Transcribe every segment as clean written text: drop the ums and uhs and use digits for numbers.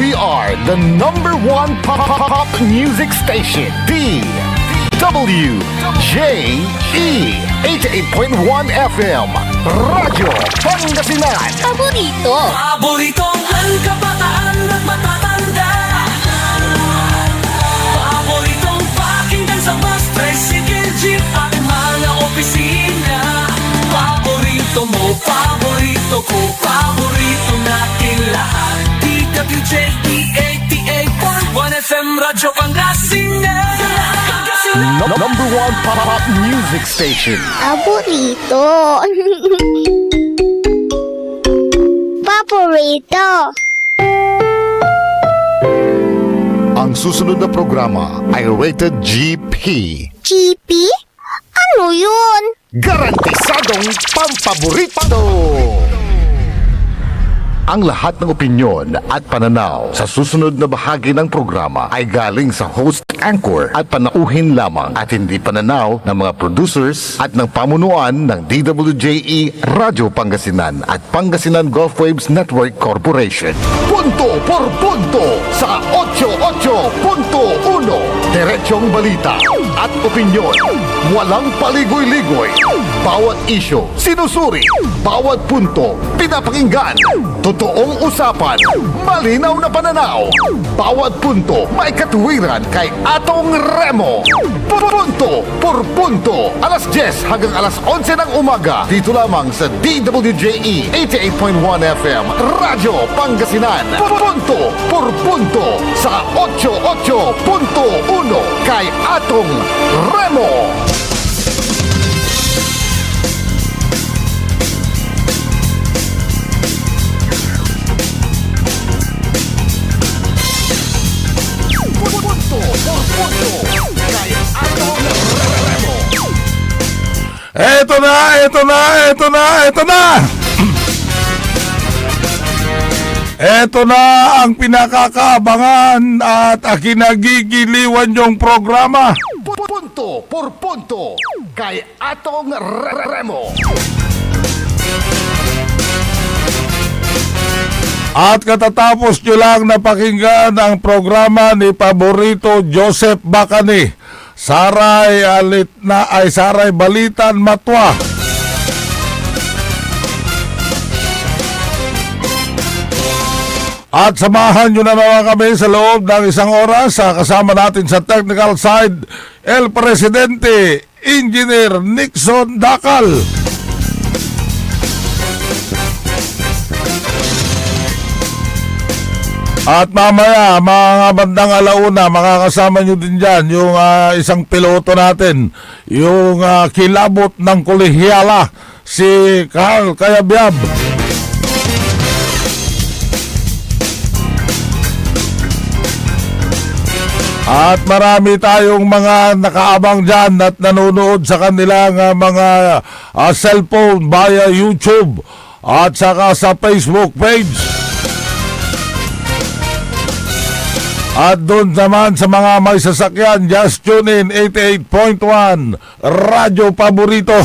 We are the number one pop music station. DWJE 88.1 FM. Radyo Pangasinan. Paborito. Paboritong ang kabataan at matatanda. Paboritong pakinggan sa bus, tricycle, jeep at mga opisina. Paborito mo, paborito ko, paborito natin lahat. DWJE 88.1 FM, Radyo Pangasinan. Number one pop music station. Paborito. Paborito. Ang susunod na programa ay rated GP. GP? Ano yun? Garantisadong pampaborito! Ang lahat ng opinyon at pananaw sa susunod na bahagi ng programa ay galing sa host, anchor at panauhin lamang at hindi pananaw ng mga producers at ng pamunuan ng DWJE Radyo Pangasinan at Pangasinan Gulf Waves Network Corporation. Punto por punto sa 88.1. Diretsong balita at opinyon. Walang paligoy-ligoy. Bawat isyo, sinusuri. Bawat punto, pinapakinggan. Totoong usapan, malinaw na pananaw. Bawat punto, may katuwiran kay Atong Remo. Punto por punto. Alas 10 hanggang alas 11 ng umaga. Dito lamang sa DWJE 88.1 FM. Radyo Pangasinan. Punto por punto sa 88.1 kay Atong Remo. Eto na! Eto na ang pinakakaabangan at kinagigiliwan yung programa. Punto por punto kay Atong Remo. At katatapos nyo lang napakinggan ang programa ni Paborito Joseph Bacani. Saray Balitan Matwa. At samahan nyo na naman kami sa loob ng isang oras. Kasama natin sa technical side, El Presidente, Engineer Nixon Dacal. At mamaya, mga bandang alauna, makakasama nyo din dyan yung isang piloto natin, yung kilabot ng kolehyala, si Carl Cayabyab. At marami tayong mga nakaabang dyan at nanonood sa kanilang mga cellphone via YouTube at saka sa Facebook page. At doon naman sa mga may sasakyan, just tune in 88.1 Radyo Paborito.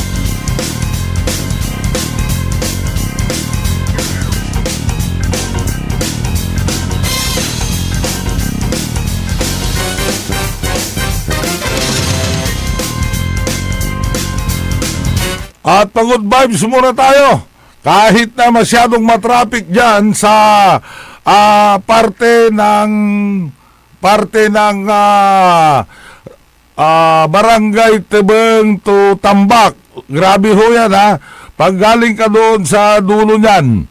At pag-good vibes muna tayo. Kahit na masyadong matraffic dyan sa parte ng Barangay Tibeng to Tambak. Grabe ho yan, ha. Pag galing ka doon sa dulo niyan,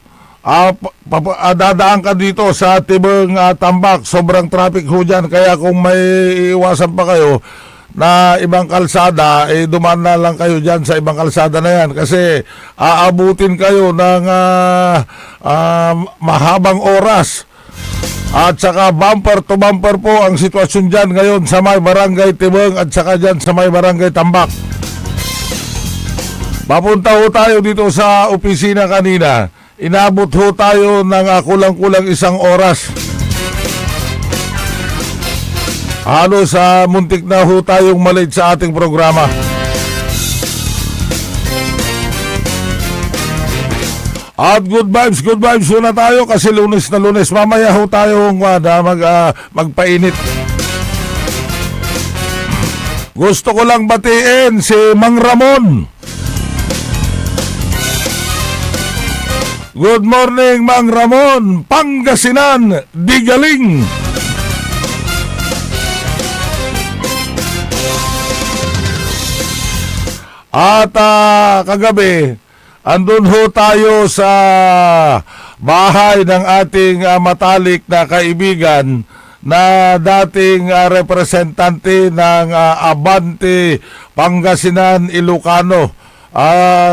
dadaan ka dito sa Tibeng Tambak, sobrang traffic ho dyan. Kaya kung may iwasan pa kayo na ibang kalsada, dumaan na lang kayo dyan sa ibang kalsada na yan kasi aabutin kayo ng mahabang oras. At saka bumper to bumper po ang sitwasyon dyan ngayon sa may Barangay Tibeng at saka dyan sa may Barangay Tambak. Papunta ho tayo dito sa opisina kanina. Inabot ho tayo ng kulang-kulang isang oras. Halos muntik na ho tayong malate sa ating programa. At good vibes muna tayo kasi Lunes na Lunes. Mamaya ho tayong magpainit. Gusto ko lang batiin si Mang Ramon. Good morning, Mang Ramon. Pangasinan, di galing. At kagabi, andun ho tayo sa bahay ng ating matalik na kaibigan na dating representante ng Abante, Pangasinan, Ilocano.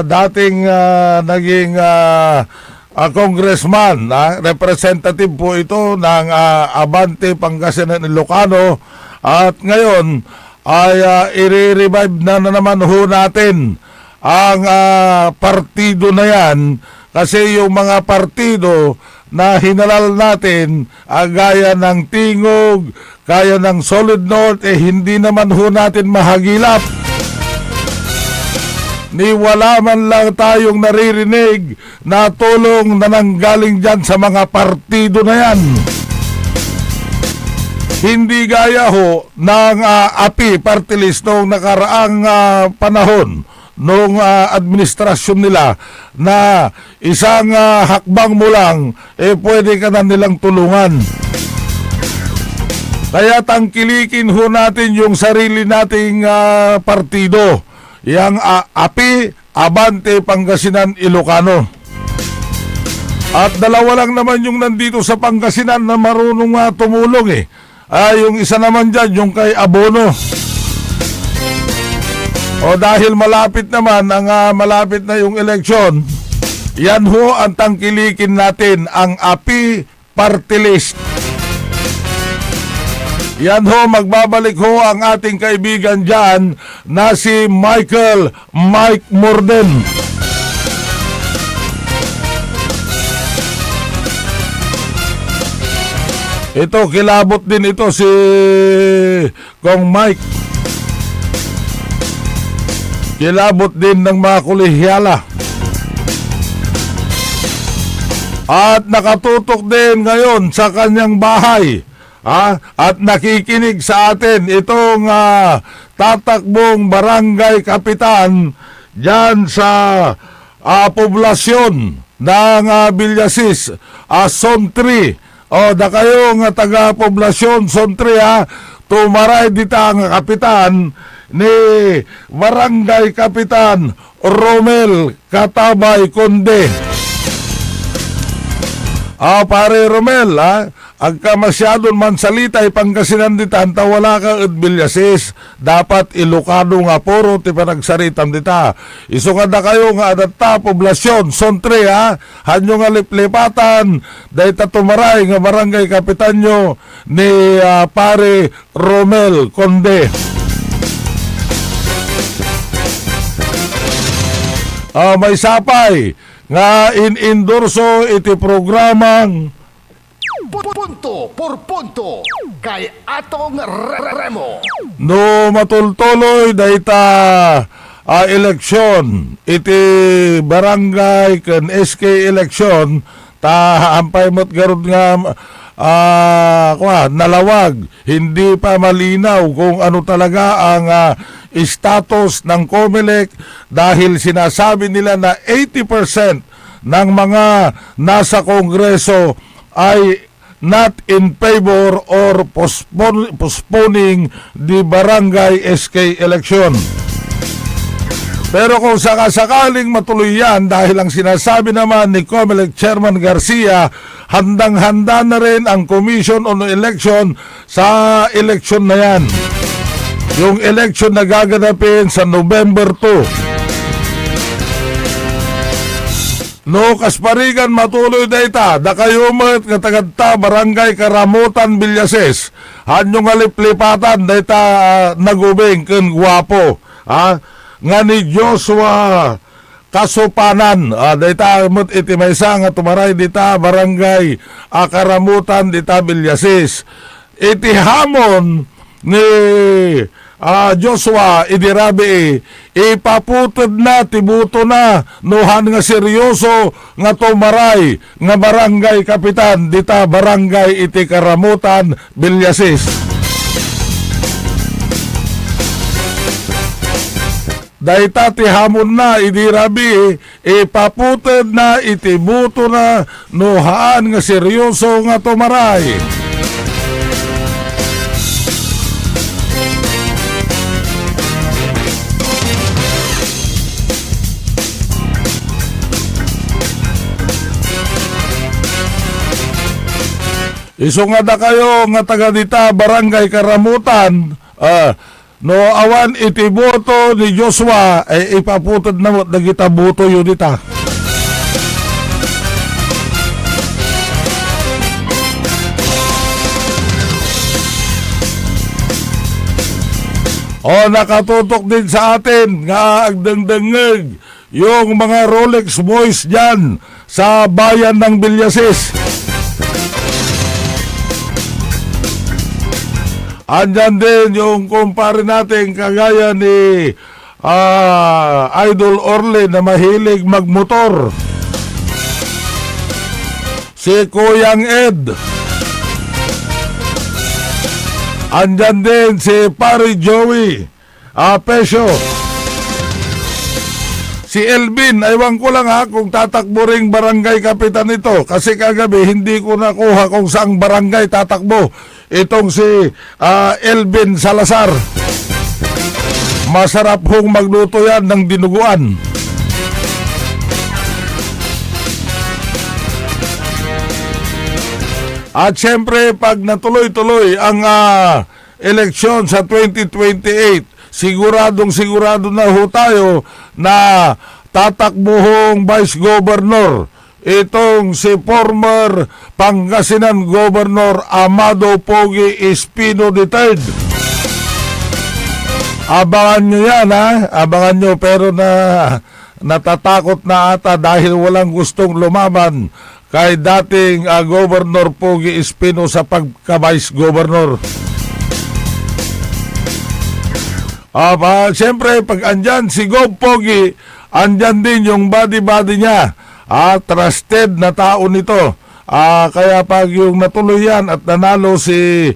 Dating naging congressman, representative po ito ng Abante, Pangasinan, Ilocano. At ngayon ay i-revive na naman ho natin ang partido na yan kasi yung mga partido na hinalal natin gaya ng Tingog, gaya ng Solid North, hindi naman ho natin mahagilap. Ni wala man lang tayong naririnig na tulong na nanggaling dyan sa mga partido na yan. Hindi gaya ho ng API party list noong nakaraang panahon noong administrasyon nila na isang hakbang mo lang pwede ka na nilang tulungan. Kaya tangkilikin ho natin yung sarili nating partido, yang API, Abante, Pangasinan, Ilocano. At dalawa lang naman yung nandito sa Pangasinan na marunong tumulong yung isa naman dyan, yung kay Abono. O dahil malapit naman malapit na yung eleksyon, yan ho ang tangkilikin natin, ang API party list. Yan ho, magbabalik ho ang ating kaibigan dyan na si Mike Morden. Ito, kilabot din ito si Kong Mike. Kilabot din ng mga kolehyala. At nakatutok din ngayon sa kanyang bahay. At nakikinig sa atin itong tatakbong barangay kapitan dyan sa poblasyon ng Villasis, Sontri. O da kayo nga taga-poblasyon Sontri, tumaray dita nga kapitan ni Barangay Kapitan Romel Katabay Conde. Pare Romel, agka masyadon man salita Pangasinan ditan, wala ka Villasis, dapat Ilocano nga puro ti panagsaritam dita. Isukad na kayo nga adata poblasyon Sontri, hanyo nga liplipatan dahil tatumaray nga barangay kapitan nyo ni pare Romel Conde. May sapay nga in-endorso iti programang Punto por punto kay atong Remo. no matultuloy dayta eleksyon iti barangay ken SK eleksyon ta ampay mo't garud nga nalawag, hindi pa malinaw kung ano talaga ang status ng COMELEC dahil sinasabi nila na 80% ng mga nasa Kongreso ay not in favor or postponing the barangay SK election. Pero kung sakasakaling matuloy yan, dahil ang sinasabi naman ni COMELEC Chairman Garcia, handang-handa na rin ang Commission on Election sa election na yan. Yung election na gaganapin sa November 2. No, kasparigan matuloy dayta, da kayo met nga tagadta barangay Karamutan, Villasis. Hanyo nga liplipatan dayta nagubing ken guwapo. Nga ni Joshua Kasupanan, dayta met iti maysa nga tumaray dita barangay Karamutan dita Villasis. Iti hamon ni Joshua idirabi ipaputod na tibuto na nuhan nga seryoso nga tumaray nga barangay kapitan dita barangay iti Karamutan, Villasis. Dahita ti hamon na idirabi ipaputod na itibuto na nuhaan nga seryoso nga tumaray. Iso nga da kayo nga taga dita barangay Karamutan, no awan iti boto ni Joshua ay ipaputod na dagita boto yun dita. Nakatutok din sa atin nga agdangdangag yung mga Rolex boys dyan sa bayan ng Villasis. Andyan din yung kumpare natin kagaya ni Idol Orle na mahilig magmotor. Si Kuyang Ed. Andyan din si Pari Joey Pesyo. Si Elvin, aywan ko lang kung tatakbo ring barangay kapitan ito. Kasi kagabi hindi ko nakuha kung saang barangay tatakbo. Itong si Elvin Salazar. Masarap hong magluto yan ng dinuguan. At syempre, pag natuloy-tuloy ang eleksyon sa 2028, sigurado na ho tayo na tatakbuhong Vice Governor itong si former Pangasinan Governor Amado Pogi Espino III. Abangan nyo yan abangan nyo, pero natatakot na ata dahil walang gustong lumaban kay dating Governor Pogi Espino sa pagka-Vice Governor. Siyempre, pag andyan si Gov Pogi, andyan din yung body niya. Trusted na tao nito. Kaya pag yung natuloy yan at nanalo si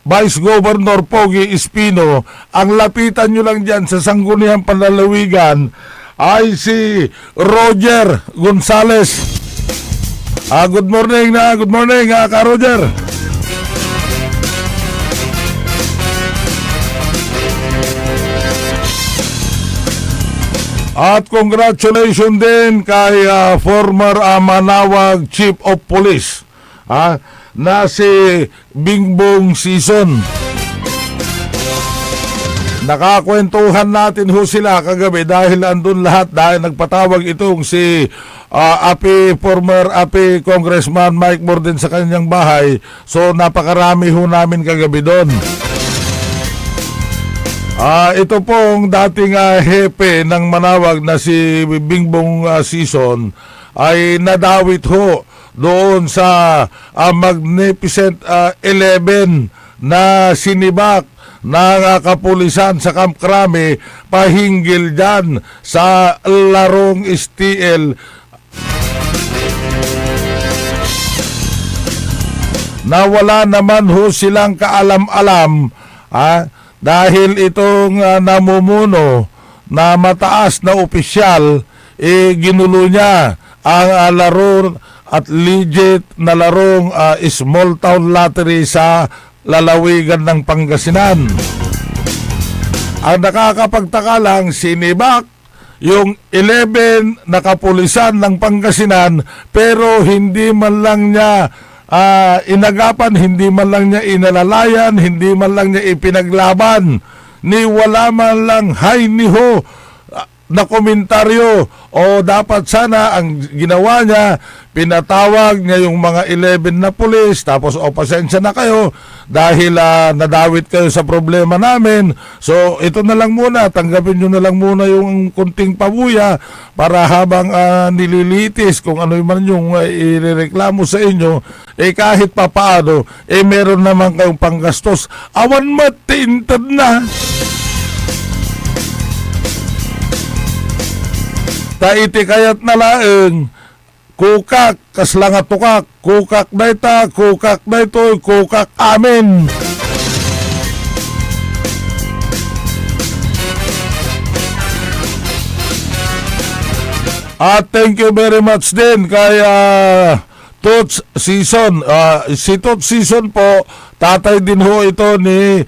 Vice Governor Pogi Espino, ang lapitan nyo lang dyan sa Sangguniang Panlalawigan ay si Roger Gonzales. Good morning ka Roger. At congratulations din kay former Manawag Chief of Police na si Bingbong Sison. Nakakwentuhan natin ho sila kagabi dahil andun lahat, dahil nagpatawag itong si former API Congressman Mike Morden sa kanyang bahay. So napakarami ho namin kagabi doon. Ito pong dating hepe ng Manawag na si Bingbong Sison ay nadawit ho doon sa Magnificent 11 na sinibak ng kapulisan sa Camp Crame pahinggil dyan sa larong STL na wala naman ho silang kaalam-alam dahil itong namumuno na mataas na opisyal, ginulo niya ang laro at legit na larong small town lottery sa lalawigan ng Pangasinan. Ang nakakapagtaka lang, sinibak yung 11 na kapulisan ng Pangasinan pero hindi man lang niya inagapan, hindi man lang niya inalalayan, hindi man lang niya ipinaglaban, ni wala man lang hay ni ho na komentaryo o dapat sana ang ginawa niya, pinatawag niya yung mga 11 na pulis, tapos pasensya na kayo dahil nadawit kayo sa problema namin. So ito na lang muna, tanggapin nyo na lang muna yung kunting pabuya para habang nililitis kung ano man yung irereklamo sa inyo, kahit papaano, meron naman kayong panggastos. Awan matintad na. Taiti kayat na laeng, kukak, kaslangat tukak, kukak dayta, kukak daytoy, kukak amin. At thank you very much din kay Tots Season. Si Tots Season po, tatay din ho ito ni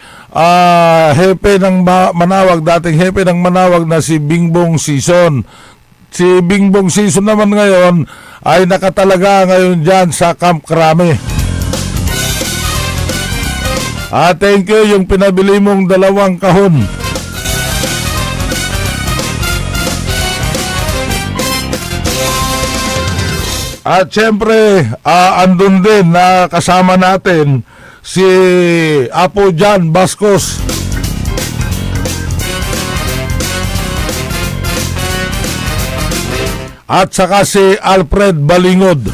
hepe ng Manawag, dating hepe ng Manawag na si Bingbong Season. Si Bingbong Season naman ngayon ay nakatalaga ngayon dyan sa Camp Crame. Thank you yung pinabili mong 2 kahon. At syempre, andun din na kasama natin si Apo Jan Bascos. At saka si Alfred Balingod.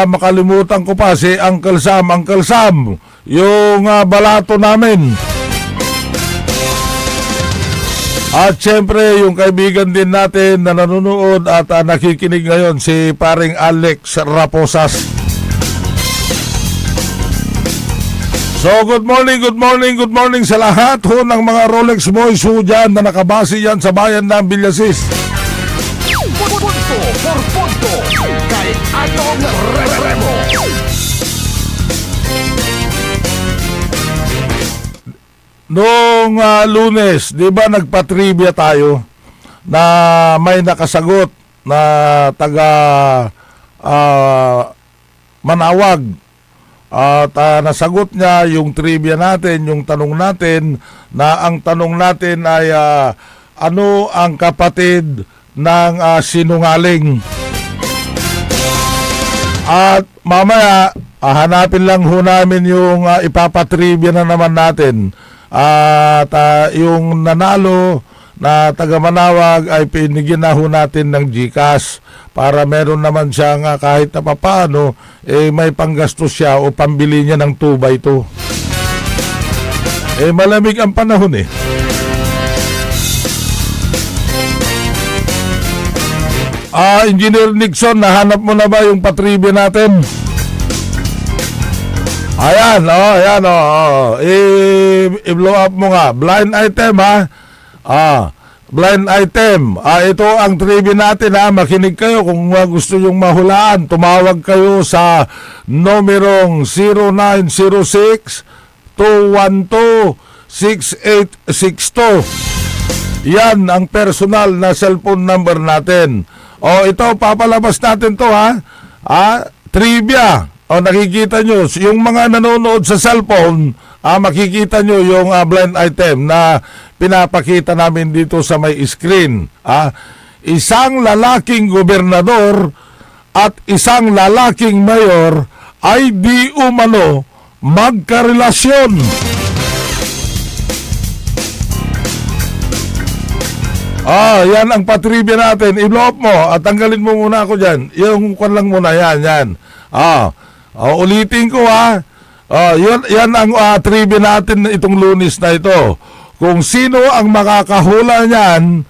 Makalimutan ko pa si Uncle Sam. Uncle Sam, yung balato namin. At syempre, yung kaibigan din natin na nanonood at nakikinig ngayon, si paring Alex Raposas. So, good morning sa lahat ho ng mga Rolex boys ho dyan na nakabase yan sa bayan ng Villasis. Punto por punto kay Anong Remo. Noong Lunes, di ba nagpa-trivia tayo na may nakasagot na taga Manawag. At nasagot niya yung trivia natin, yung tanong natin, na ang tanong natin ay ano ang kapatid ng sinungaling? At mamaya, hanapin lang ho namin yung ipapatrivia na naman natin. At yung nanalo na taga Manawag ay pinigyan na ho natin ng GCash para meron naman siyang kahit na papaano may panggastos siya o pambili niya ng 2x2. Malamig ang panahon Engineer Nixon, nahanap mo na ba yung patribya natin? Ayan, i-blow up mo nga. Blind item, blind item. Ito ang trivia natin, makinig kayo kung gusto yung mahulaan. Tumawag kayo sa numerong 0906-212-6862. Yan ang personal na cellphone number natin. Ito, papalabas natin to trivia. Nakikita nyo, yung mga nanonood sa cellphone, makikita nyo yung blind item na pinapakita namin dito sa may screen. Isang lalaking gobernador at isang lalaking mayor ay di umano magkarelasyon. Yan ang patribya natin. I-blow up mo at tanggalin mo muna ako dyan. Yung kwan lang muna, yan. Ulitin ko yan ang trivia natin itong Lunes na ito. Kung sino ang makakahula niyan,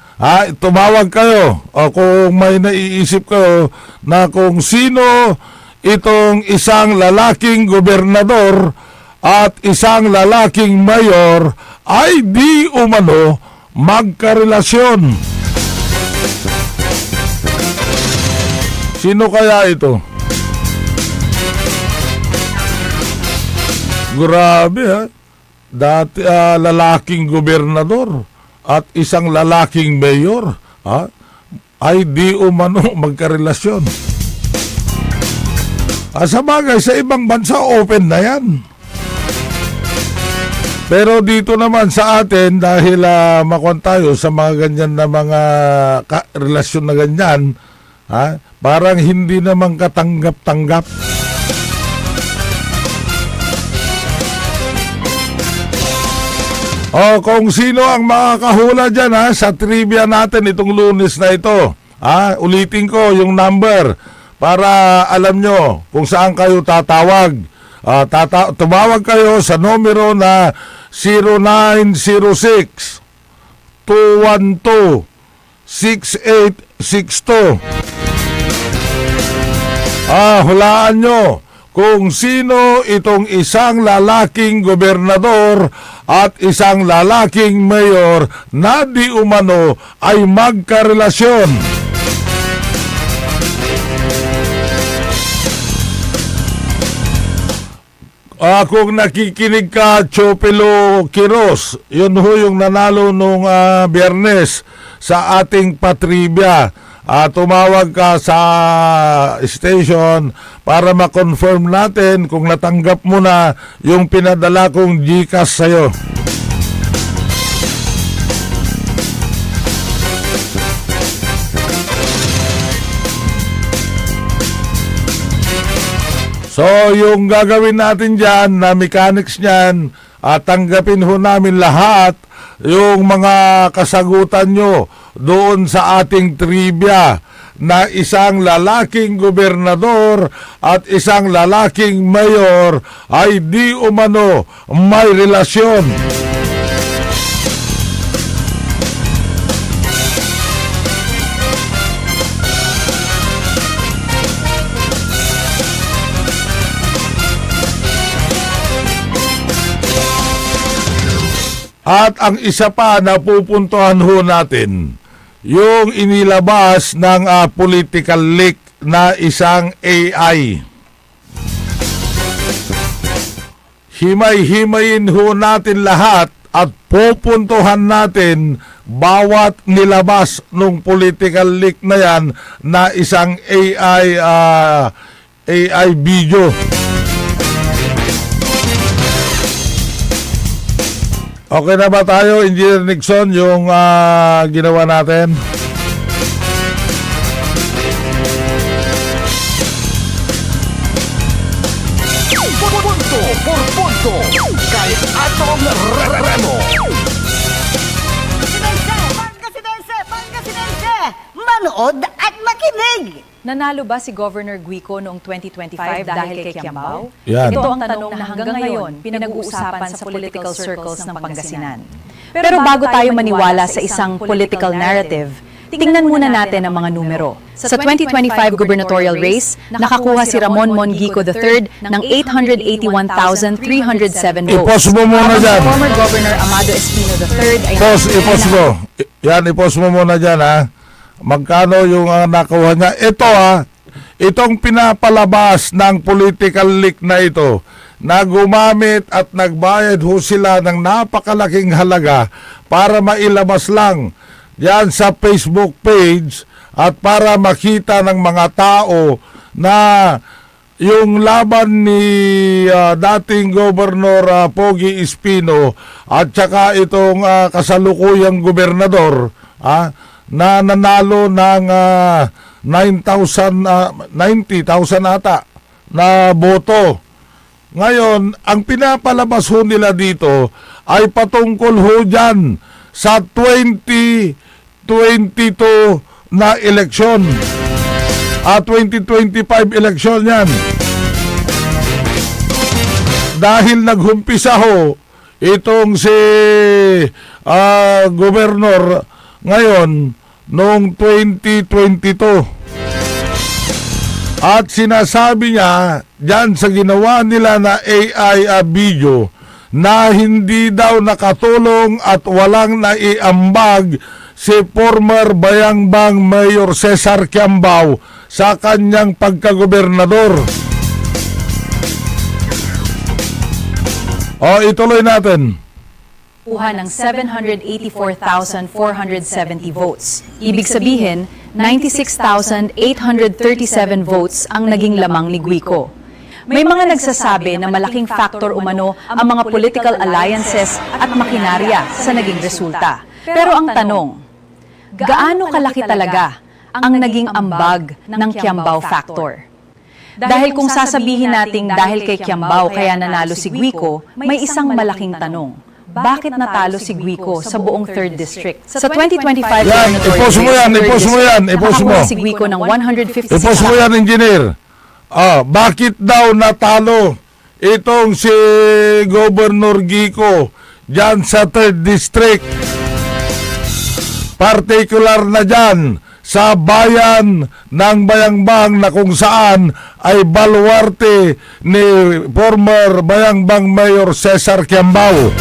tumawag kayo. Kung may naiisip kayo na kung sino itong isang lalaking gobernador at isang lalaking mayor ay di umano magkarelasyon. Sino kaya ito? Grabe dati lalaking gobernador at isang lalaking mayor ay di umano magkarelasyon. Sa bagay, sa ibang bansa open na yan. Pero dito naman sa atin, dahil makuha tayo sa mga ganyan na mga relasyon na ganyan, parang hindi naman katanggap-tanggap. Kung sino ang makakahula dyan sa trivia natin itong Lunes na ito. Ulitin ko yung number para alam nyo kung saan kayo tatawag. Tumawag kayo sa numero na 0906 212 6862. Hulaan nyo kung sino itong isang lalaking gobernador at isang lalaking mayor na di umano ay magkarelasyon. Kung nakikinig ka, Chopelo Quiros, yun ho yung nanalo nung Biyernes sa ating patribya. Tumawag ka sa station para ma-confirm natin kung natanggap mo na yung pinadala kong GCash sa'yo. So, yung gagawin natin dyan na mechanics niyan, tanggapin ho namin lahat yung mga kasagutan nyo doon sa ating trivia na isang lalaking gobernador at isang lalaking mayor ay di umano may relasyon. At ang isa pa na pupuntuhan ho natin, yung inilabas ng political leak na isang AI. Himay-himayin ho natin lahat at pupuntuhan natin bawat nilabas ng political leak na yan na isang AI video. Okay na ba tayo, Engineer Nixon, yung ginawa natin? Punto por punto kay Atong Remo. Pangasidense, manood at makinig! Nanalo ba si Governor Guico noong 2025 dahil kay Kiambao? Yan. Ito ang tanong na hanggang ngayon pinag-uusapan sa political circles ng Pangasinan. Pero bago tayo maniwala sa isang political narrative, tingnan muna natin ang mga numero. Sa 2025 gubernatorial race, nakakuha si Ramon Mon Guico III ng 881,307 votes. I-post mo muna Habang dyan. si former Governor Amado Espino III ay I-post mo. Yan, i-post mo muna dyan, Magkano yung nakuha niya? Ito, itong pinapalabas ng political leak na ito, na gumamit at nagbayad ho sila ng napakalaking halaga para mailabas lang yan sa Facebook page at para makita ng mga tao na yung laban ni dating Governor Pogi Espino at saka itong kasalukuyang gobernador na nanalo ng 90,000 ata na boto. Ngayon, ang pinapalabas ho nila dito ay patungkol ho dyan sa 2022 na eleksyon. 2025 eleksyon yan. Dahil naghumpisa ho itong si Governor ngayon noong 2022. At sinasabi niya dyan sa ginawa nila na AI video na hindi daw nakatulong at walang naiambag si former Bayangbang Mayor Cesar Kiambao sa kanyang pagkagobernador. Ituloy natin. kuha ng 784,470 votes. Ibig sabihin, 96,837 votes ang naging lamang ni Guico. May mga nagsasabi na malaking factor umano ang mga political alliances at makinarya sa naging resulta. Pero ang tanong, gaano kalaki talaga ang naging ambag ng Kiambao factor? Dahil kung sasabihin nating dahil kay Kiambao kaya nanalo si Guico, may isang malaking tanong. Bakit natalo si Guico sa buong 3rd District? Sa 2025 Yan, i-post mo yan, i-post mo yan, i-post mo. nakakuha si Guico ng 156 I-post mo yan, engineer. Bakit daw natalo itong si Governor Guico dyan sa 3rd District? Particular na dyan sa bayan ng Bayangbang na kung saan ay baluarte ni former Bayangbang Mayor Cesar Kiambao.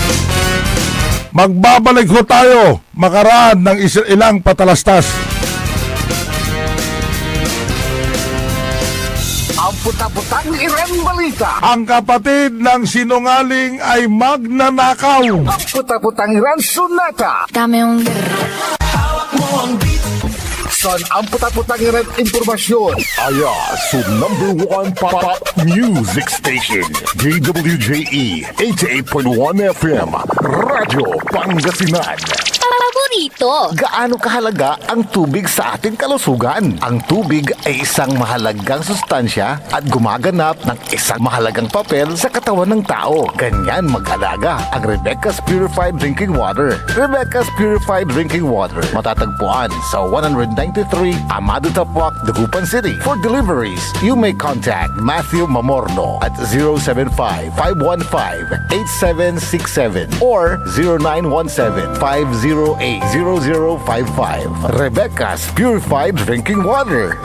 Magbabalik ho tayo makaraan ng ilang patalastas. Ang puta-putang Iran Balita. Ang kapatid ng sinungaling ay magnanakaw. Ang puta-putang Iran Sunata. Hawak mo ang beat. Son, ang puta-putang Iran Impormasyon. Aya, so #1 pop music station. DWJE 88.1 FM. Radyo Pangasinan. Paborito. Gaano kahalaga ang tubig sa ating kalusugan? Ang tubig ay isang mahalagang sustansya at gumaganap ng isang mahalagang papel sa katawan ng tao. Ganyan mag-alaga ang Rebecca's Purified Drinking Water. Rebecca's Purified Drinking Water matatagpuan sa 193 Amado Tapuac, Dagupan City. For deliveries, you may contact Matthew Mamorno at 075-515-8767 or 0917-508-0055. Rebecca's Purified Drinking Water.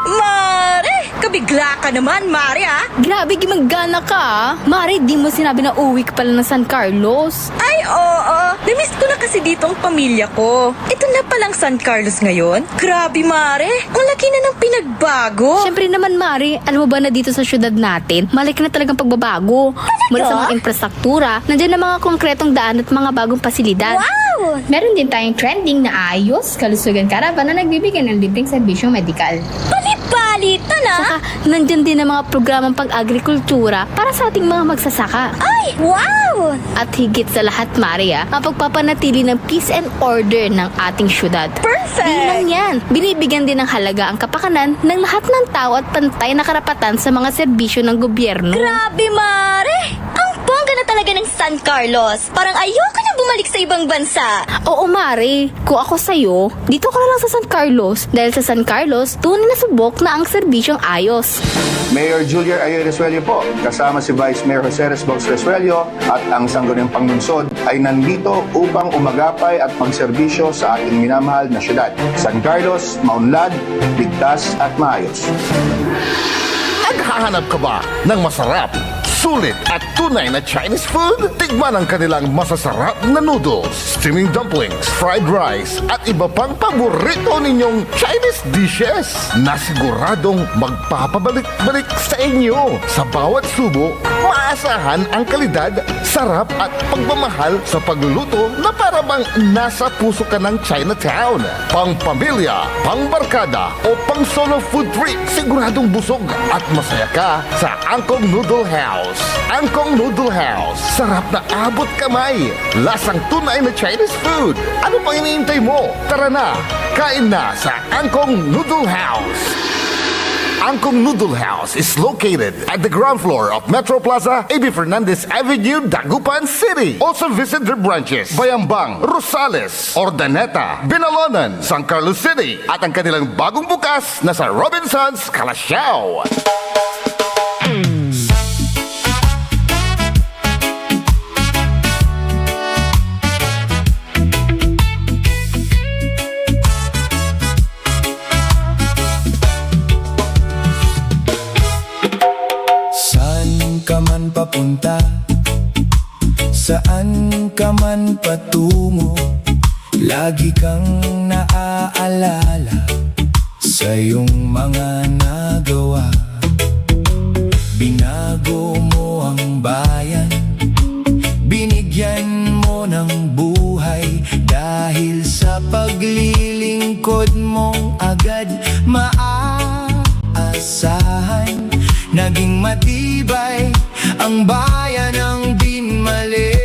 Mare! Kabigla ka naman, Mare, ah! Grabe, gimagana ka ah. Mare, di mo sinabi na uwi ka pala ng San Carlos. Ay, oo. Namiss ko na kasi dito ang pamilya ko. Ito na palang San Carlos ngayon. Grabe, Mare. Ang laki na ng pinagbago. Siyempre naman, Mare, alam mo ba na dito sa syudad natin, malaki na talagang pagbabago. Mula sa mga infrastruktura, nandiyan na mga konkretong daan at mga bagong pasilidad. Wow! Meron din tayong trending na ayos, kalusugan karavan na nagbibigay ng libreng serbisyong medikal. Palit-palitan, ah! Saka, nandiyan din ang mga programang pang-agrikultura para sa ating mga magsasaka. Ay, wow! At higit sa lahat, Maria, ang pagpapanatili ng peace and order ng ating syudad. Perfect! Di lang yan, binibigyan din ng halaga ang kapakanan ng lahat ng tao at pantay na karapatan sa mga serbisyo ng gobyerno. Grabe, Mare! Ang bongga na talaga ng San Carlos. Parang ayoko na bumalik sa ibang bansa. Oo, Mari. Kung ako sa'yo, dito ka na lang sa San Carlos. Dahil sa San Carlos, tunay na subok na ang serbisyong ayos. Mayor Julia Ayo Resuello po, kasama si Vice Mayor Jose Resbox Resuello at ang Sangguniang Panglungsod ay nandito upang umagapay at magserbisyo sa ating minamahal na syudad. San Carlos, maunlad, ligtas at maayos. Naghahanap ka ba ng masarap, sulit at tunay na Chinese food? Tikman ang kanilang masasarap na noodles, steaming dumplings, fried rice at iba pang paborito ninyong Chinese dishes na siguradong magpapabalik-balik sa inyo. Sa bawat subo, maasahan ang kalidad, sarap at pagmamahal sa pagluluto na para bang nasa puso ka ng Chinatown. Pang pamilya, pang barkada o pang solo food trip, siguradong busog at masaya ka sa Angkong Noodle House. Angkong Noodle House. Sarap na abot kamay. Lasang tunay na Chinese food. Ano pang iniintay mo? Tara na, kain na sa Angkong Noodle House. Angkong Noodle House is located at the ground floor of Metro Plaza, A.B. Fernandez Avenue, Dagupan City. Also visit their branches, Bayambang, Rosales, Ordaneta, Binalonan, San Carlos City, at ang kanilang bagong bukas na sa Robinsons, Calasiao. Saan ka man papunta, saan ka man patungo, lagi kang naaalala sa iyong mga nagawa. Binago mo ang bayan, binigyan mo ng buhay, dahil sa paglilingkod mong agad maaasahan. Naging matibay ang bayan ng Binmali.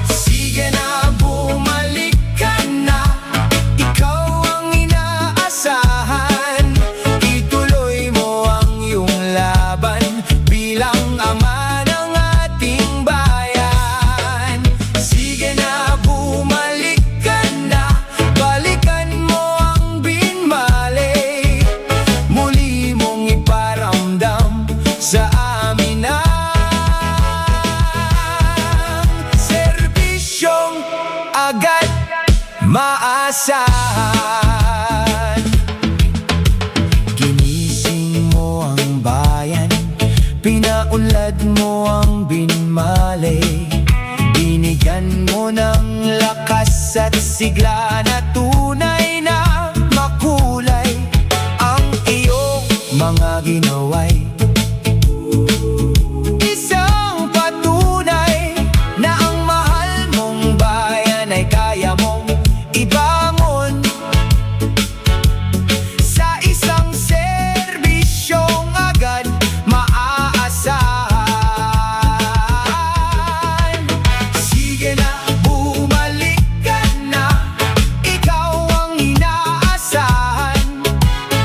Sige na, bumalik ka na, ikaw ang inaasahan. Ituloy mo ang iyong laban bilang ama ng ating bayan. Sige na, bumalik ka na, balikan mo ang Binmali. Muli mong iparamdam sa amin ang serbisyong agad maasahan. Ginising mo ang bayan, pinaunlad mo ang Binmali. Binigyan mo ng lakas at sigla na tunay na makulay ang iyong mga ginaway. Isang patunay na ang mahal mong bayan ay kaya mong ibangon sa isang serbisyong agad maaasahan. Sige na, bumalik ka na, ikaw ang inaasahan.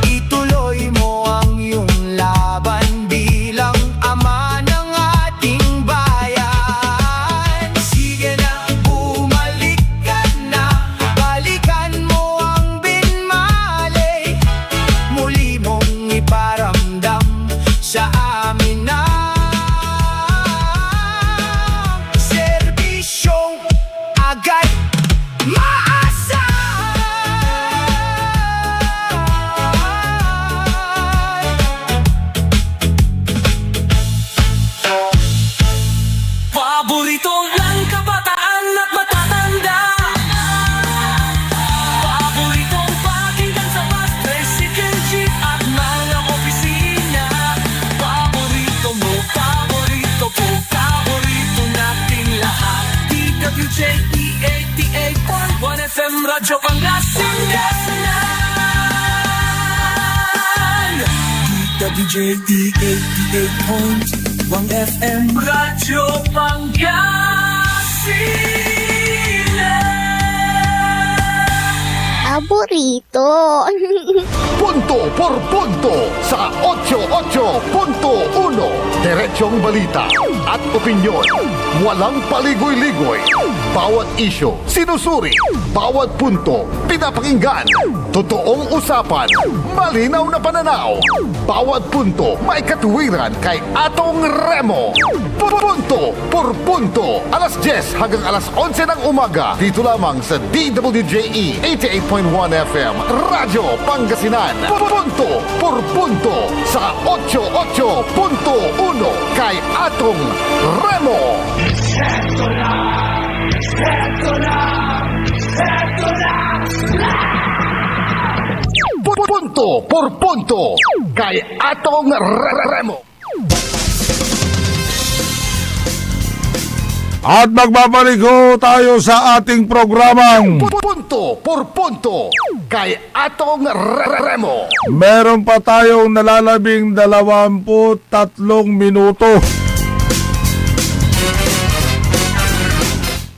Ituloy mo ang iyong laban bilang ama ng ating bayan. Sige na, bumalik ka na, balikan mo ang Binmali. Muli mong iparamdam sa amin ang serbisyong agad maasahan. Paborito ng kabataan at matatanda. Paboritong pakinggan sa bus, tricycle, jeep at mga opisina. Paborito mo, paborito ko, paborito nating lahat. DWJE 88.1 FM Radyo Pangasinan. DWJE 88.1 FM Radyo Pangasinan. Paborito. Punto por punto sa 88.1. Diretsong balita at opinyon. Walang paligoy-ligoy. Bawat isyo, sinusuri. Bawat punto, pinapakinggan. Totoong usapan, malinaw na pananaw. Bawat punto, may katuwiran kay Atong Remo. Punto por punto. Alas 10 hanggang alas 11 ng umaga. Dito lamang sa DWJE 88.1 FM Radyo Pangasinan. Punto por punto sa 88.1 kay Atong Remo. Punto por punto kay Atong Remo. At magbabalik ho tayo sa ating programang Punto por punto kay Atong Remo. meron pa tayong nalalabing 23 minuto.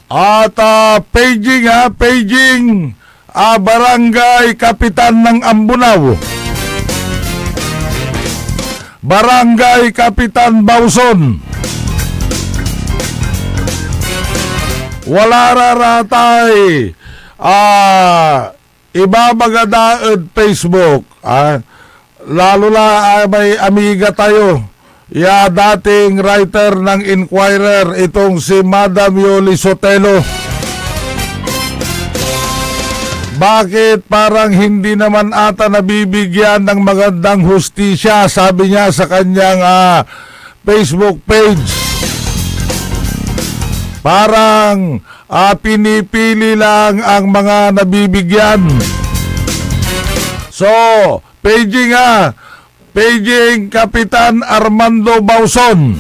At paging Barangay Kapitan ng Ambunaw, Barangay Kapitan Bauson, wala raratay ibabagadaad Facebook, lalo na may amiga tayo, dating writer ng Inquirer, itong si Madam Yoli Sotelo. Bakit parang hindi naman ata nabibigyan ng magandang hustisya, sabi niya sa kanyang Facebook page. Parang pinipili lang ang mga nabibigyan. So, paging Kapitan Armando Bauson,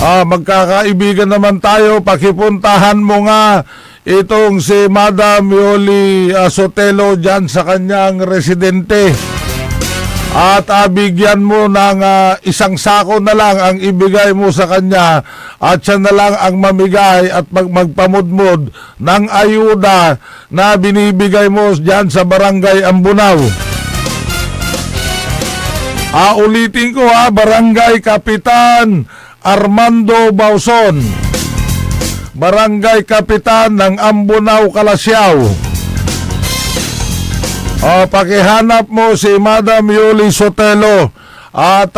magkakaibigan naman tayo, pakipuntahan mo nga itong si Madam Yoli Sotelo dyan sa kanyang residente. at bigyan mo ng isang sako na lang ang ibigay mo sa kanya at siya na lang ang mamigay at magpamudmod ng ayuda na binibigay mo dyan sa Barangay Ambunaw. Ulitin ko Barangay Kapitan Armando Bauson, Barangay Kapitan ng Ambunaw, Calasiao. Pakihanap mo si Madam Yoli Sotelo at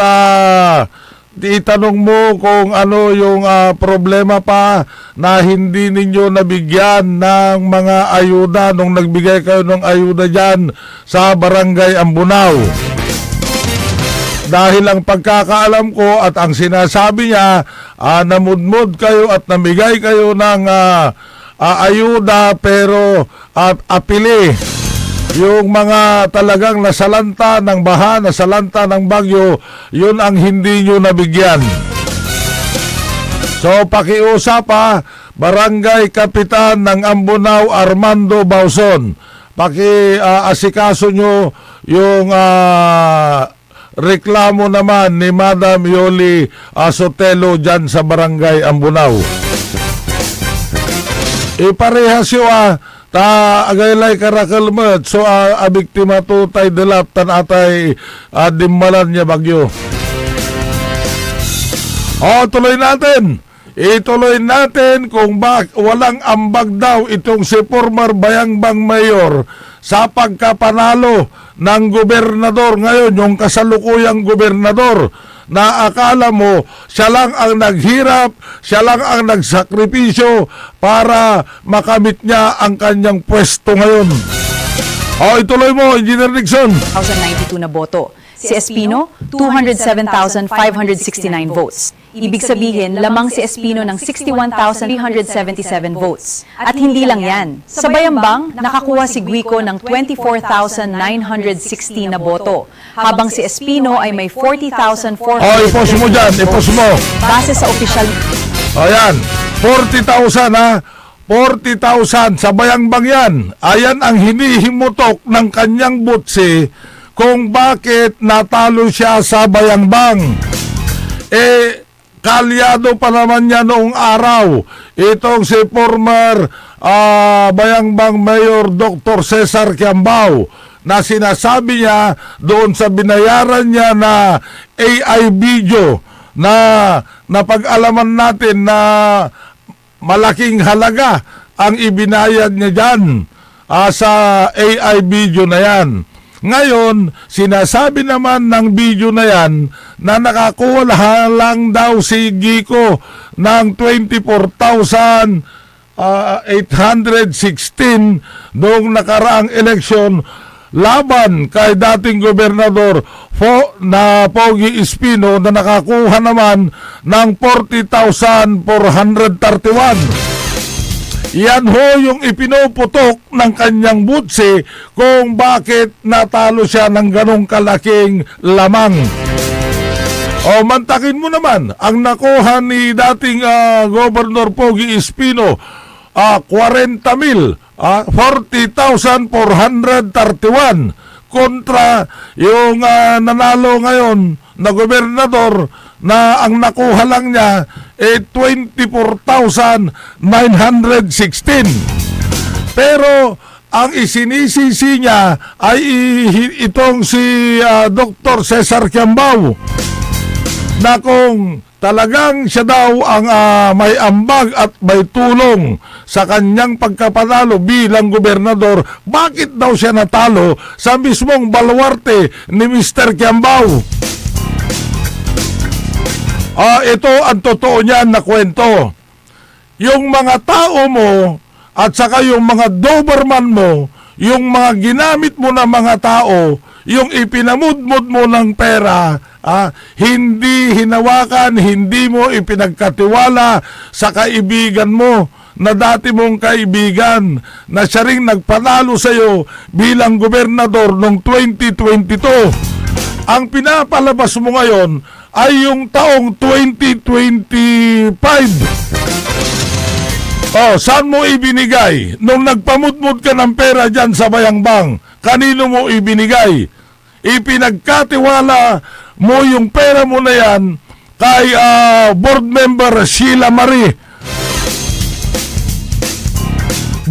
itanong mo kung ano yung problema pa na hindi ninyo nabigyan ng mga ayuda nung nagbigay kayo ng ayuda dyan sa Barangay Ambunaw. Dahil ang pagkakaalam ko at ang sinasabi niya, namudmod kayo at namigay kayo ng ayuda pero apili. Yung mga talagang nasalanta ng baha, nasalanta ng bagyo, yun ang hindi nyo nabigyan. So pakiusap Barangay Kapitan ng Ambunaw Armando Bauson, asikaso nyo yung reklamo naman ni Madam Yoli Sotelo dyan sa Barangay Ambunaw. Iparehas yun agaylay karakalmet so abiktima to tay delap tan atay dimmalan niya bagyo. Tuloy natin. Ituloy natin kung walang ambag daw itong si former Bayangbang Mayor sa pagkapanalo ng gobernador ngayon, yung kasalukuyang gobernador na akala mo siya lang ang naghirap, siya lang ang nagsakripisyo para makamit niya ang kanyang pwesto ngayon. Ituloy mo, Engineer Nixon. 1,092 na boto. Si Espino, 207,569 votes. Ibig sabihin, lamang si Espino ng 61,377 votes. At hindi lang yan. Sa Bayambang, nakakuha si Guico ng 24,916 na boto, habang si Espino ay may 40,400. Ipos mo dyan, ipos mo. Base sa opisyal. Ayan, 40,000 40,000 sa Bayangbang yan. Ayan ang hinihimutok ng kanyang butsi kung bakit natalo siya sa Bayangbang. Kalyado pa naman niya noong araw itong si former Bayangbang Mayor Dr. Cesar Kiambao na sinasabi niya doon sa binayaran niya na AI video na napag-alaman natin na malaking halaga ang ibinayad niya dyan sa AI video na yan. Ngayon, sinasabi naman ng video na yan na nakakuha lang daw si Gico ng 24,816 noong nakaraang eleksyon laban kay dating gobernador na Pogi Espino na nakakuha naman ng 40,431. Yan ho yung ipinoputok ng kanyang butsi kung bakit natalo siya ng ganong kalaking lamang. Mantakin mo naman ang nakuha ni dating Governor Pogi Espino, 40,000, 40,431 kontra yung nanalo ngayon na gobernador na ang nakuha lang niya 24,916. Pero ang isinisisi niya ay itong si Dr. Cesar Kiambao na kung talagang siya daw ang may ambag at may tulong sa kanyang pagkapanalo bilang gobernador, bakit daw siya natalo sa mismong baluarte ni Mr. Kiambao? Ito ang totoo niyan na kwento. Yung mga tao mo at saka yung mga Doberman mo, yung mga ginamit mo na mga tao, yung ipinamudmod mo ng pera, hindi hinawakan, hindi mo ipinagkatiwala sa kaibigan mo na dati mong kaibigan na siya ring nagpanalo sa iyo bilang gobernador noong 2022. Ang pinapalabas mo ngayon ay yung taong 2025. Saan mo ibinigay? Nung nagpamudmud ka ng pera dyan sa Bayangbang, kanino mo ibinigay? ipinagkatiwala mo yung pera mo na yan kay board member Sheila Marie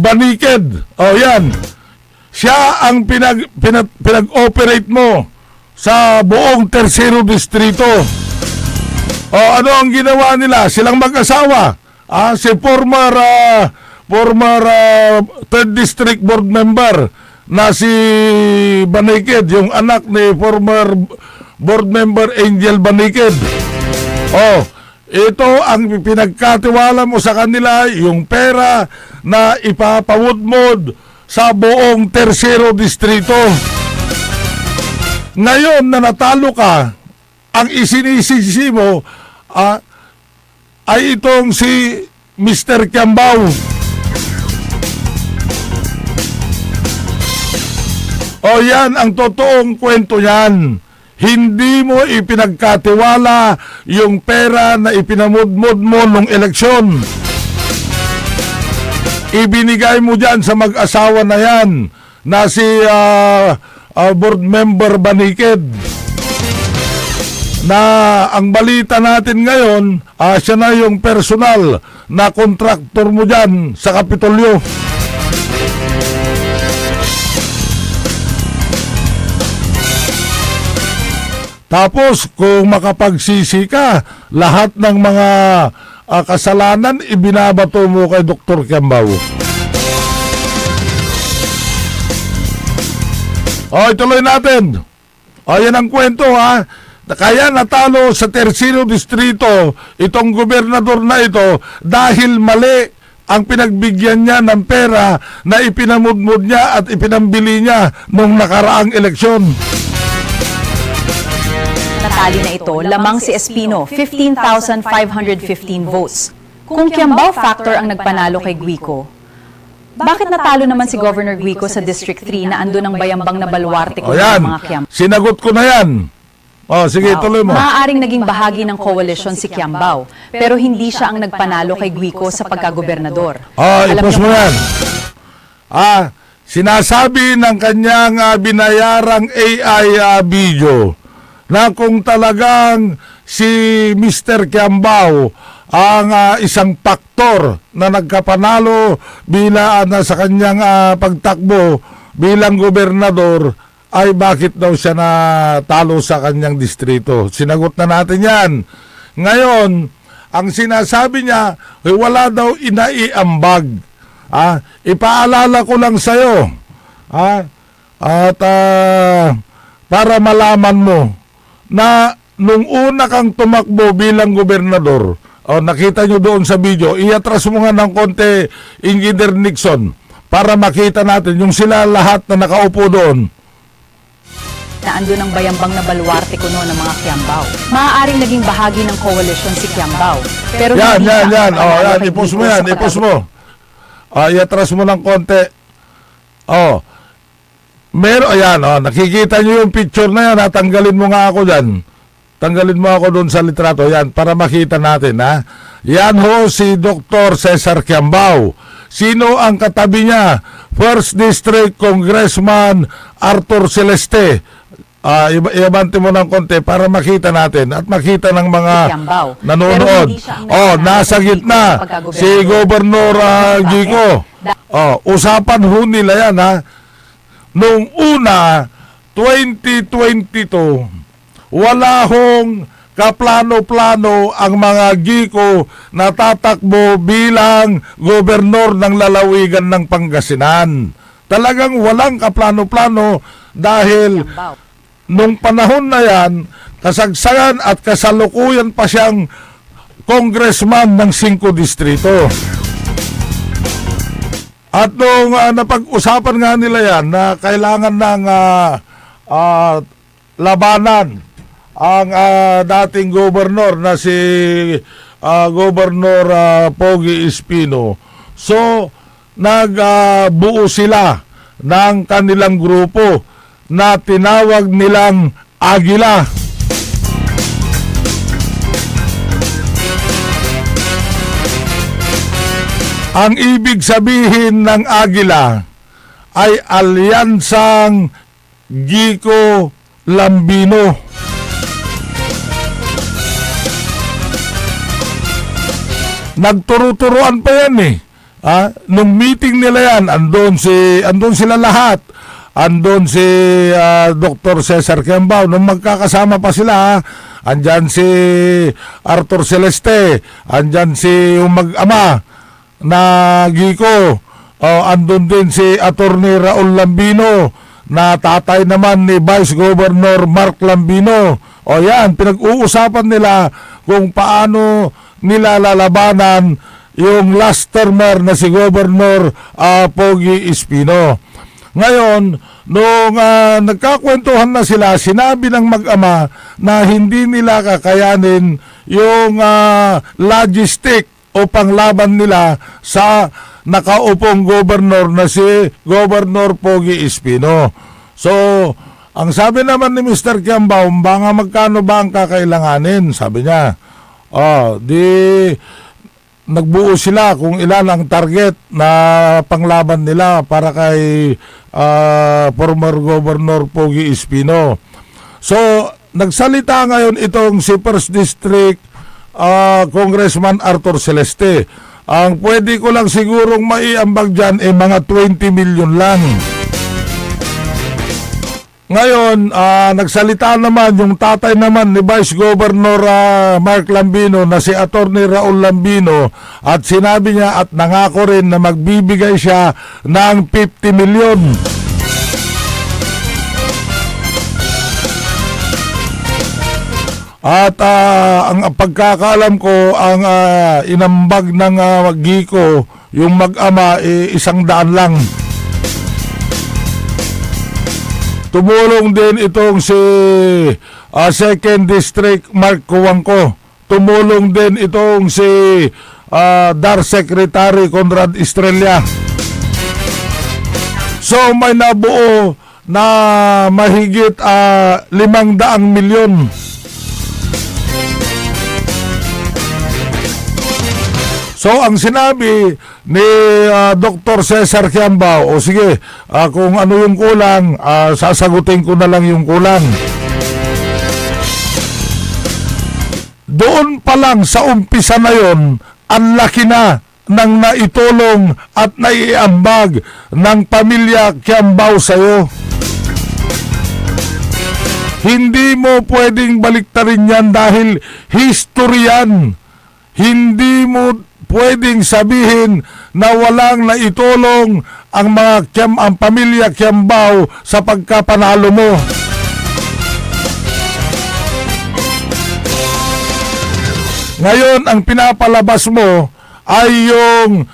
Baniked. O yan. Siya ang pinag-operate mo sa buong Tercero Distrito. O ano ang ginawa nila? Silang mag-asawa. Si former 3rd District Board Member na si Baniked, yung anak ni former Board Member Angel Baniked. Ito ang pinagkatiwala mo sa kanila, yung pera na ipapawudmod sa buong Tercero Distrito. Ngayon na natalo ka, ang isinisisi mo ay itong si Mr. Kiambao. Yan ang totoong kwento niyan. Hindi mo ipinagkatiwala yung pera na ipinamudmod mo nung eleksyon. Ibinigay mo dyan sa mag-asawa na yan na si board member Baniked. Na ang balita natin ngayon, siya na yung personal na kontraktor mo dyan sa Kapitolyo. Tapos kung makapagsisi ka, lahat ng mga kasalanan ibinabato mo kay Dr. Kiambao. Ituloy natin. Yan ang kwento ha. Kaya natalo sa Tercero Distrito itong gobernador na ito dahil mali ang pinagbigyan niya ng pera na ipinamudmod niya at ipinambili niya nung nakaraang eleksyon. Natali na ito, lamang si Espino, 15,515 votes. Kung Kiambao factor ang nagpanalo kay Guico, bakit natalo naman si Governor Guico sa District 3 na andun ang bayambang na baluarte ko ng mga Kiambao? Sinagot ko na yan. Sige, tuloy mo. Maaaring naging bahagi ng coalition si Kiambao, pero hindi siya ang nagpanalo kay Guico sa pagkagobernador. Ipos mo yan. Sinasabi ng kanyang binayarang AI video na kung talagang si Mr. Kiambao ang isang faktor na nagkapanalo sa kanyang pagtakbo bilang gobernador, ay bakit daw siya natalo sa kanyang distrito. Sinagot na natin yan. Ngayon, ang sinasabi niya, wala daw inaiambag. Ipaalala ko lang sa'yo. At para malaman mo na nung una kang tumakbo bilang gobernador, nakita nyo doon sa video, iatras mo nga ng konti Engineer Nixon para makita natin yung sila lahat na nakaupo doon. Na andun ang bayambang na baluarte ko noon ng mga Kiambao. Maaaring naging bahagi ng coalition si Kiambao. Pero yan. yan. Ipos mo yan. Iatras mo ng konti. Nakikita nyo yung picture na yan. Tanggalin mo nga ako dyan. Tanggalin mo ako doon sa litrato. Yan, para makita natin. Yan ho si Dr. Cesar Kiambao. Sino ang katabi niya? 1st District Congressman Arthur Celeste. Iabante mo ng konti para makita natin at makita ng mga nanonood. Nasa gitna si Governor Guico. Usapan ho nila yan Nung una, 2022, wala hong kaplano-plano ang mga Guico na tatakbo bilang gobernador ng lalawigan ng Pangasinan. Talagang walang kaplano-plano dahil nung panahon na yan, kasagsagan at kasalukuyan pa siyang congressman ng 5 distrito. At nung napag-usapan nga nila yan na kailangan ng labanan ang dating gobernador na si Governor Pogi Espino. So, nagbuo sila ng kanilang grupo na tinawag nilang Agila. Ang ibig sabihin ng Agila ay alyansang Guico Lambino. Nagturo-turuan pa yan eh. Nung meeting nila yan, andun sila lahat. Andun si Dr. Cesar Kiambao. Nung magkakasama pa sila, andyan si Arthur Celeste, andyan si yung mag-ama na Gico, andun din si Attorney Raul Lambino, na tatay naman ni Vice Governor Mark Lambino. O yan, pinag-uusapan nila kung paano nila lalabanan yung last termer na si Governor Pogi Espino. Ngayon, nung nagkakwentuhan na sila, sinabi ng mag-ama na hindi nila kakayanin yung logistic o panglaban nila sa nakaupong gobernador na si Governor Pogi Espino. So, ang sabi naman ni Mr. Kiambao, baka magkano ba ang kakailanganin? Sabi niya, nagbuo sila kung ilan ang target na panglaban nila para kay former Governor Pogi Espino. So, nagsalita ngayon itong si First District Congressman Arthur Celeste. Ang pwede ko lang sigurong maiambag dyan mga 20 million lang. Ngayon, nagsalita naman yung tatay naman ni Vice Governor Mark Lambino na si Attorney Raul Lambino, at sinabi niya at nangako rin na magbibigay siya ng 50 million. At ang pagkakaalam ko, ang inambag ng Gico, yung mag-ama, 100 lang. Tumulong din itong si Second District Mark Cuangco. Tumulong din itong si DAR Secretary Conrad Estrella. So may nabuo na mahigit 500 milyon. So ang sinabi ni Dr. Cesar Kiambao, o sige, kung ano yung kulang, sasagutin ko na lang yung kulang. Doon pa lang sa umpisa na yon, ang laki na ng naitulong at naiambag ng pamilya Kiambao sa'yo. Hindi mo pwedeng baliktarin yan dahil history yan. Hindi mo pwedeng sabihin na walang naitulong ang pamilya Kiambao sa pagkapanalo mo. Ngayon, ang pinapalabas mo ay yung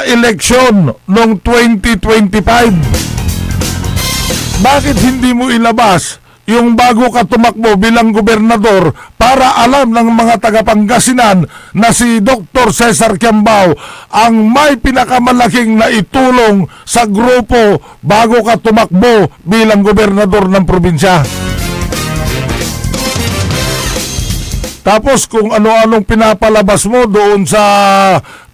eleksyon noong 2025. Bakit hindi mo ilabas yung bago ka tumakbo bilang gobernador para alam ng mga taga-Pangasinan na si Dr. Cesar Kiambao ang may pinakamalaking naitulong sa grupo bago ka tumakbo bilang gobernador ng probinsya? Tapos kung ano-anong pinapalabas mo doon sa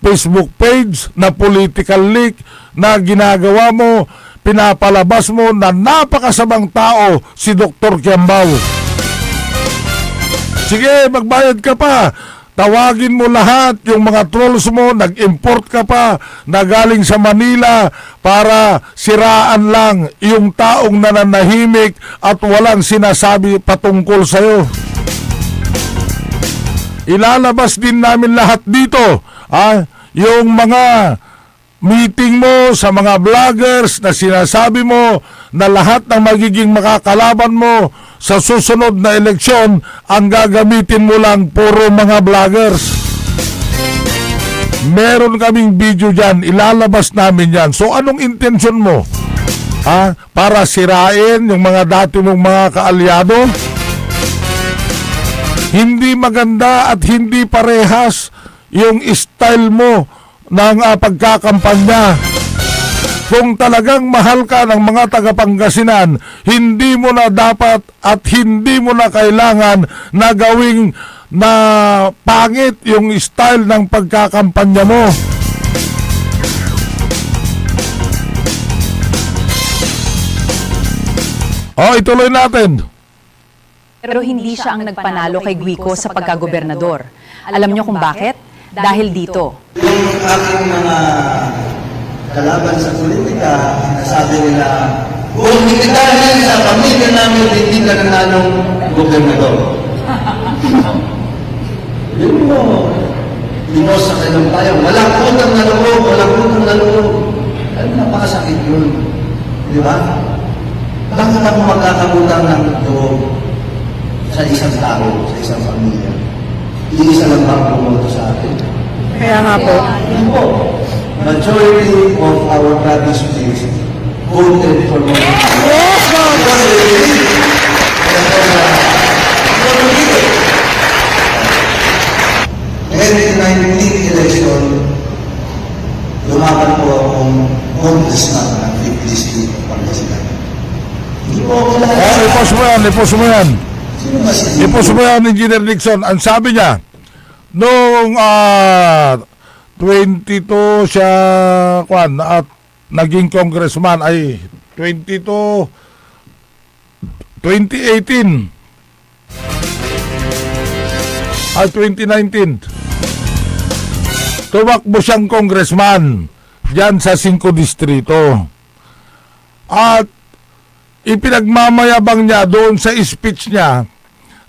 Facebook page na political leak na ginagawa mo, pinapalabas mo na napakasamang tao si Dr. Kiambao. Sige, magbayad ka pa. Tawagin mo lahat yung mga trolls mo, nag-import ka pa na galing sa Manila para siraan lang yung taong nananahimik at walang sinasabi patungkol sa'yo. Ilalabas din namin lahat dito, yung mga meeting mo sa mga vloggers na sinasabi mo na lahat ng magiging makakalaban mo sa susunod na eleksyon, ang gagamitin mo lang puro mga vloggers. Meron kaming video dyan, ilalabas namin yan. So anong intensyon mo? Para sirain yung mga dati mong mga kaalyado? Hindi maganda at hindi parehas yung style mo ng pagkakampanya. Kung talagang mahal ka ng mga taga-Pangasinan, hindi mo na dapat at hindi mo na kailangan na gawing na pangit yung style ng pagkakampanya mo. Ituloy natin. Pero hindi siya ang nagpanalo kay Guico sa pagkagobernador. Alam niyo kung bakit? Dahil dito. Yung aking mga kalaban sa politika, sinasabi nila, kung hindi dahil sa pamilya namin, hindi ka nanalong gobernador. Yun mo sa kalampayan. Walang utang na loob, walang utang na loob. Ano, napakasakit yun. Di ba? Bakit ako magkakabutang ng loob sa isang tao, sa isang pamilya? Iisa lang bang pumunto sa atin? Kaya nga po. Yun po. Majority of our provinces voted for more. Yes, And in 19 election, lumaban po akong congressman ng 5th District of Pangasinan. Hindi po ako kilala. Ipos mo yan, ipos mo yan. Sino ba si Ipos mo yan, Engineer Nixon. Ang sabi niya, noong 22 siya, at naging congressman, ay 22, 2018, ay 2019, tumakbo siyang congressman dyan sa 5 distrito. At ipinagmamayabang niya doon sa speech niya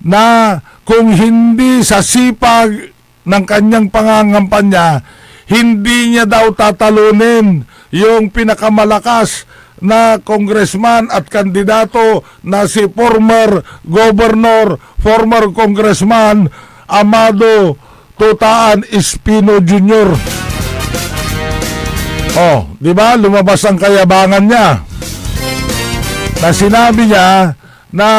na kung hindi sa sipag ng kanyang pangangampanya, hindi niya daw tatalunin yung pinakamalakas na congressman at kandidato na si former governor, former congressman Amado Tutaan Espino Jr. Oh, di ba? Lumabas ang kayabangan niya. Na sinabi niya na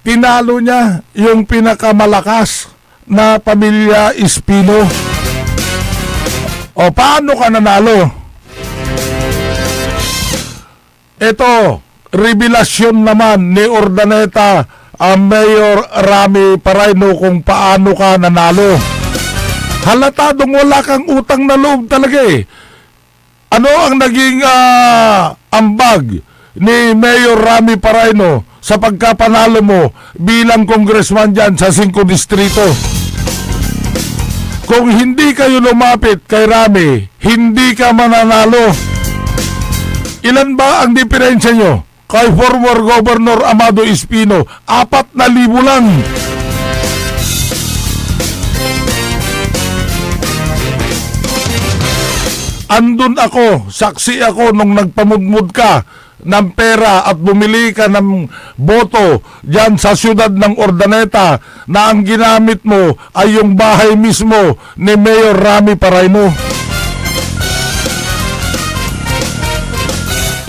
tinalo niya yung pinakamalakas na pamilya Espino. O, paano ka nanalo? Ito, revelasyon naman ni Urdaneta ang Mayor Rami Paraino kung paano ka nanalo. Halatadong wala kang utang na loob talaga eh. Ano ang naging ambag ni Mayor Rami Paraino sa pagkapanalo mo bilang congressman dyan sa 5 distrito? Kung hindi kayo lumapit kay Rami, hindi ka mananalo. Ilan ba ang diferensya nyo kay former Governor Amado Espino? 4,000 lang. Andun ako, saksi ako nung nagpamudmud ka ng pera at bumili ka ng boto dyan sa siyudad ng Urdaneta na ang ginamit mo ay yung bahay mismo ni Mayor Rami Paraino.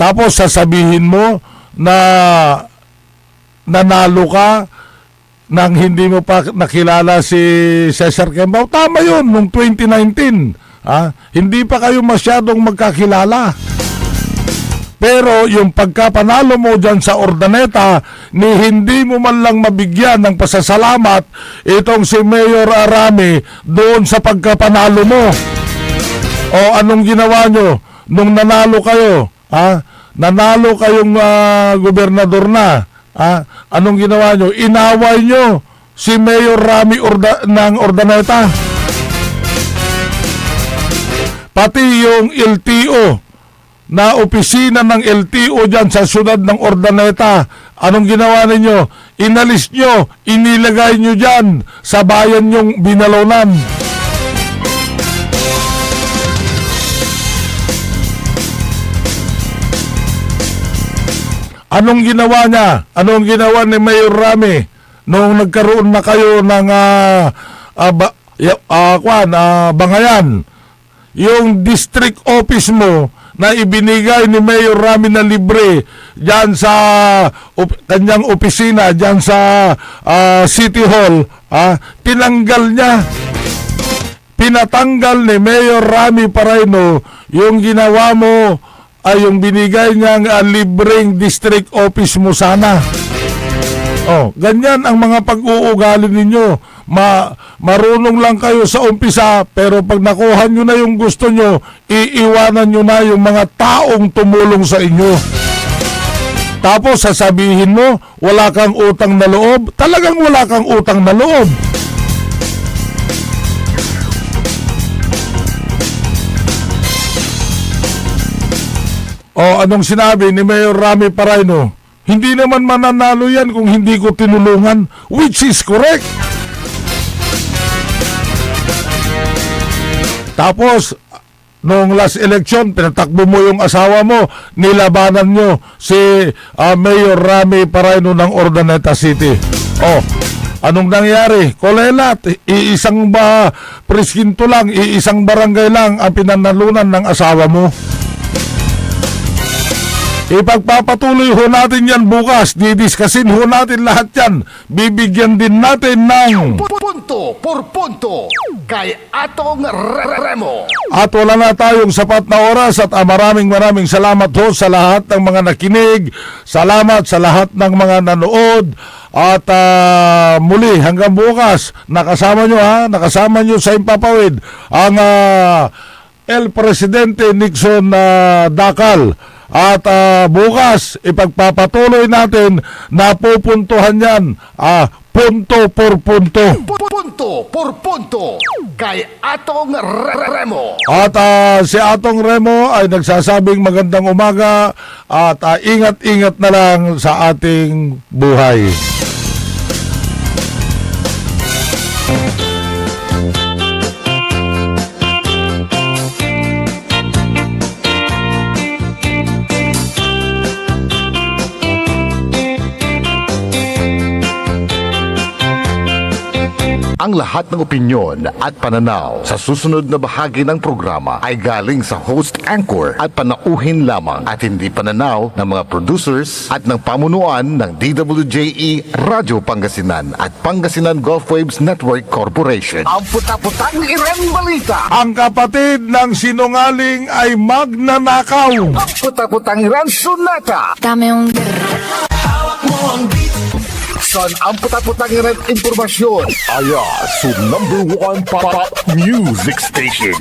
Tapos sasabihin mo na nanalo ka nang hindi mo pa nakilala si Cesar Kembao. Tama yun, nung 2019. Hindi pa kayo masyadong magkakilala. Pero yung pagkapanalo mo dyan sa Urdaneta, ni hindi mo man lang mabigyan ng pasasalamat itong si Mayor Rami doon sa pagkapanalo mo. O anong ginawa nyo nung nanalo kayo? Nanalo kayong gobernador na. Anong ginawa nyo? Inaway nyo si Mayor Rami ng Urdaneta. Pati yung LTO na opisina ng LTO dyan sa siyudad ng Urdaneta, anong ginawa ninyo? Inalis nyo, inilagay nyo dyan sa bayan yung binalonan. Anong ginawa niya? Anong ginawa ni Mayor Rami nung nagkaroon na kayo ng Bangayan? Yung district office mo na ibinigay ni Mayor Rami na libre dyan sa kanyang opisina, dyan sa City Hall, tinanggal niya. Pinatanggal ni Mayor Rami Paraino yung ginawa mo ay yung binigay niyang libreng district office mo sana. Ganyan ang mga pag-uugali ninyo. Marunong lang kayo sa umpisa, pero pag nakuha nyo na yung gusto nyo, iiwanan nyo na yung mga taong tumulong sa inyo. Tapos sasabihin mo, wala kang utang na loob. Talagang wala kang utang na loob. O anong sinabi ni Mayor Rami Paraino? Hindi naman mananalo yan kung hindi ko tinulungan, which is correct. Tapos, noong last election, pinatakbo mo yung asawa mo, nilabanan nyo si Mayor Rami Paraino ng Urdaneta City. Oh, anong nangyari? Kolelat, iisang preskinto lang, iisang barangay lang ang pinanalunan ng asawa mo. Ipagpapatuloy ho natin yan bukas. Didiskasin ho natin lahat yan. Bibigyan din natin ng Punto por punto kay Atong Remo. At wala na tayong sapat na oras at maraming salamat ho sa lahat ng mga nakinig. Salamat sa lahat ng mga nanood. At muli hanggang bukas, nakasama nyo sa Impapawid ang El Presidente Nixon Dacal. At bukas, ipagpapatuloy natin na pupuntuhan yan punto por punto. Punto por punto kay Atong Remo. At si Atong Remo ay nagsasabing magandang umaga at ingat-ingat na lang sa ating buhay. Ang lahat ng opinyon at pananaw sa susunod na bahagi ng programa ay galing sa host anchor at panauhin lamang at hindi pananaw ng mga producers at ng pamunuan ng DWJE Radio Pangasinan at Pangasinan Gulf Waves Network Corporation. Ang puta-putang Irem Balita. Ang kapatid ng sinungaling ay magnanakaw. Ang puta-putang Irem Sunata. Dami yung... Hawak mo ang beat. Son, ang puta-putang Irem Impormasyon. Aya, so #1 pop music station.